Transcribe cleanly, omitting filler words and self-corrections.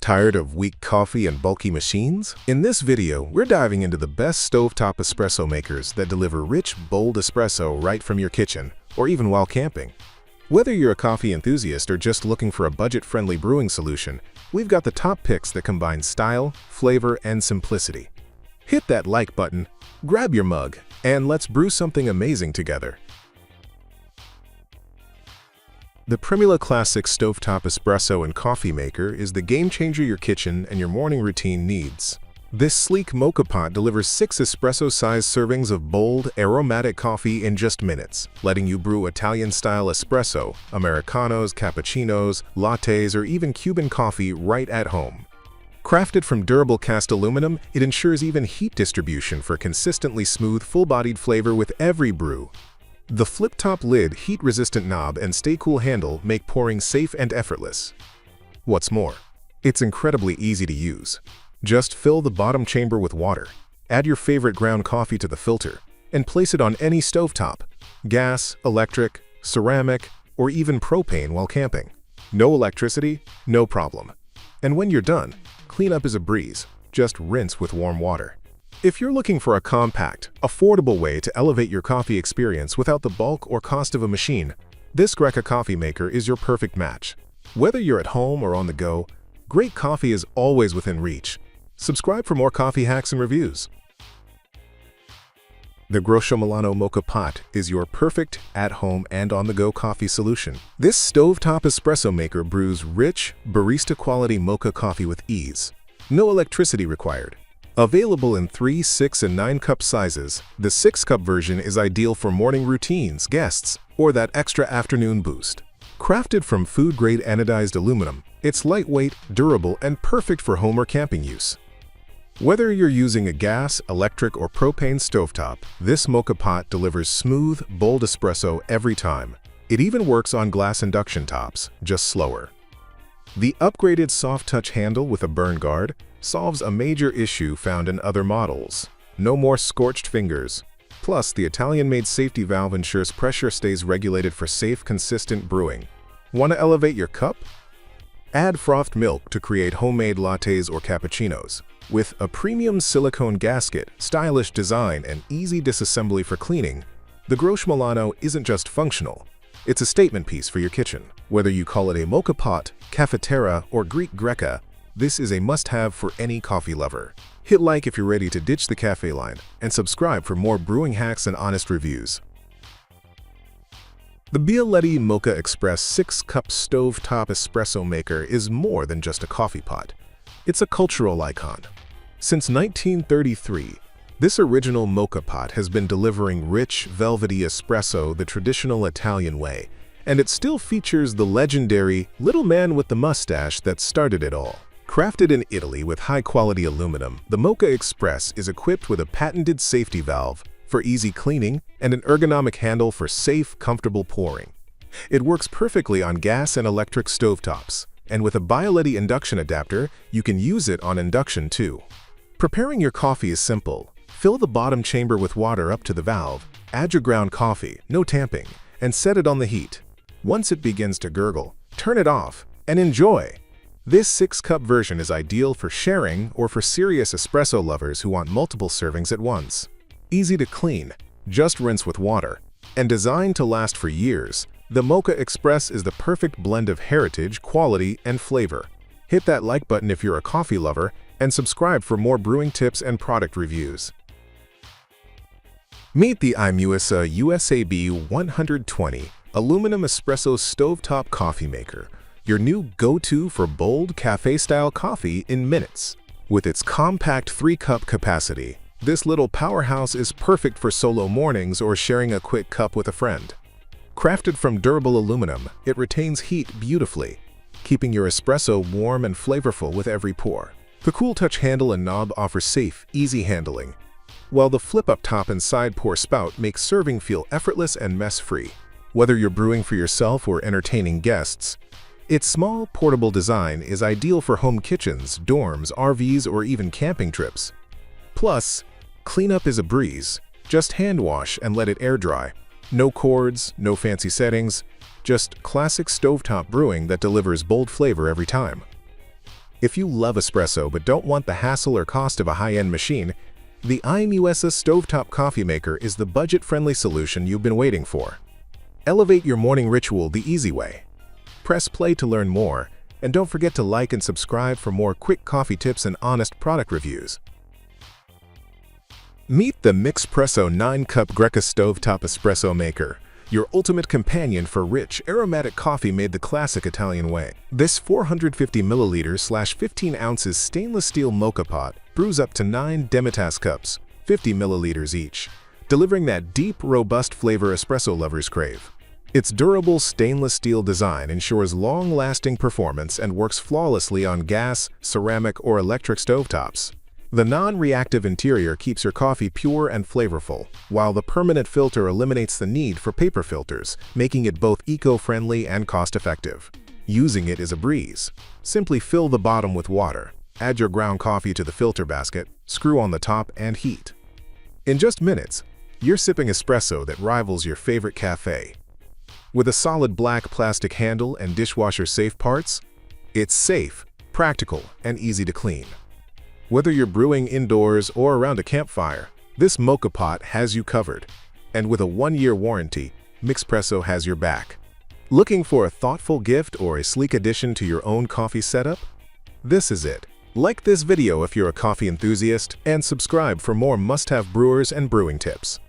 Tired of weak coffee and bulky machines? In this video, we're diving into the best stovetop espresso makers that deliver rich, bold espresso right from your kitchen, or even while camping. Whether you're a coffee enthusiast or just looking for a budget-friendly brewing solution, we've got the top picks that combine style, flavor, and simplicity. Hit that like button, grab your mug, and let's brew something amazing together. The Primula Classic Stovetop Espresso and Coffeemaker is the game-changer your kitchen and your morning routine needs. This sleek mocha pot delivers 6 espresso-sized servings of bold, aromatic coffee in just minutes, letting you brew Italian-style espresso, Americanos, cappuccinos, lattes, or even Cuban coffee right at home. Crafted from durable cast aluminum, it ensures even heat distribution for consistently smooth, full-bodied flavor with every brew. The flip-top lid, heat-resistant knob, and stay-cool handle make pouring safe and effortless. What's more, it's incredibly easy to use. Just fill the bottom chamber with water, add your favorite ground coffee to the filter, and place it on any stovetop, gas, electric, ceramic, or even propane while camping. No electricity, no problem. And when you're done, cleanup is a breeze. Just rinse with warm water. If you're looking for a compact, affordable way to elevate your coffee experience without the bulk or cost of a machine, this Greca coffee maker is your perfect match. Whether you're at home or on the go, great coffee is always within reach. Subscribe for more coffee hacks and reviews. The Grosche Milano Moka Pot is your perfect at-home and on-the-go coffee solution. This stovetop espresso maker brews rich, barista-quality mocha coffee with ease. No electricity required. Available in 3, 6, and 9 cup sizes, the 6-cup version is ideal for morning routines, guests, or that extra afternoon boost. Crafted from food-grade anodized aluminum, it's lightweight, durable, and perfect for home or camping use. Whether you're using a gas, electric, or propane stovetop, this mocha pot delivers smooth, bold espresso every time. It even works on glass induction tops, just slower. The upgraded soft-touch handle with a burn guard solves a major issue found in other models. No more scorched fingers. Plus, the Italian-made safety valve ensures pressure stays regulated for safe, consistent brewing. Want to elevate your cup? Add frothed milk to create homemade lattes or cappuccinos. With a premium silicone gasket, stylish design, and easy disassembly for cleaning, the Grosche Milano isn't just functional. It's a statement piece for your kitchen. Whether you call it a mocha pot, cafetera, or Greek Greca, this is a must-have for any coffee lover. Hit like if you're ready to ditch the cafe line, and subscribe for more brewing hacks and honest reviews. The Bialetti Moka Express 6-cup stovetop espresso maker is more than just a coffee pot. It's a cultural icon. Since 1933, this original mocha pot has been delivering rich, velvety espresso the traditional Italian way, and it still features the legendary little man with the mustache that started it all. Crafted in Italy with high-quality aluminum, the Moka Express is equipped with a patented safety valve for easy cleaning and an ergonomic handle for safe, comfortable pouring. It works perfectly on gas and electric stovetops, and with a Bialetti induction adapter, you can use it on induction too. Preparing your coffee is simple. Fill the bottom chamber with water up to the valve, add your ground coffee, no tamping, and set it on the heat. Once it begins to gurgle, turn it off and enjoy. This 6-cup version is ideal for sharing or for serious espresso lovers who want multiple servings at once. Easy to clean, just rinse with water, and designed to last for years, the Moka Express is the perfect blend of heritage, quality, and flavor. Hit that like button if you're a coffee lover, and subscribe for more brewing tips and product reviews. Meet the Imusa USAB 120 Aluminum Espresso Stovetop Coffee Maker, your new go-to for bold, cafe-style coffee in minutes. With its compact 3-cup capacity, this little powerhouse is perfect for solo mornings or sharing a quick cup with a friend. Crafted from durable aluminum, it retains heat beautifully, keeping your espresso warm and flavorful with every pour. The cool touch handle and knob offer safe, easy handling, while the flip-up top and side pour spout make serving feel effortless and mess-free. Whether you're brewing for yourself or entertaining guests, its small, portable design is ideal for home kitchens, dorms, RVs, or even camping trips. Plus, cleanup is a breeze. Just hand wash and let it air dry. No cords, no fancy settings, just classic stovetop brewing that delivers bold flavor every time. If you love espresso but don't want the hassle or cost of a high-end machine, the Imusa Stovetop Coffeemaker is the budget-friendly solution you've been waiting for. Elevate your morning ritual the easy way. Press play to learn more, and don't forget to like and subscribe for more quick coffee tips and honest product reviews. Meet the Mixpresso 9-cup Greca Stovetop Espresso Maker, your ultimate companion for rich, aromatic coffee made the classic Italian way. This 450 milliliters / 15 ounces stainless steel mocha pot brews up to 9 Demitasse cups, 50 milliliters each, delivering that deep, robust flavor espresso lovers crave. Its durable stainless steel design ensures long-lasting performance and works flawlessly on gas, ceramic, or electric stovetops. The non-reactive interior keeps your coffee pure and flavorful, while the permanent filter eliminates the need for paper filters, making it both eco-friendly and cost-effective. Using it is a breeze. Simply fill the bottom with water, add your ground coffee to the filter basket, screw on the top, and heat. In just minutes, you're sipping espresso that rivals your favorite cafe. With a solid black plastic handle and dishwasher-safe parts, it's safe, practical, and easy to clean. Whether you're brewing indoors or around a campfire, this mocha pot has you covered. And with a 1-year warranty, Mixpresso has your back. Looking for a thoughtful gift or a sleek addition to your own coffee setup? This is it. Like this video if you're a coffee enthusiast, and subscribe for more must-have brewers and brewing tips.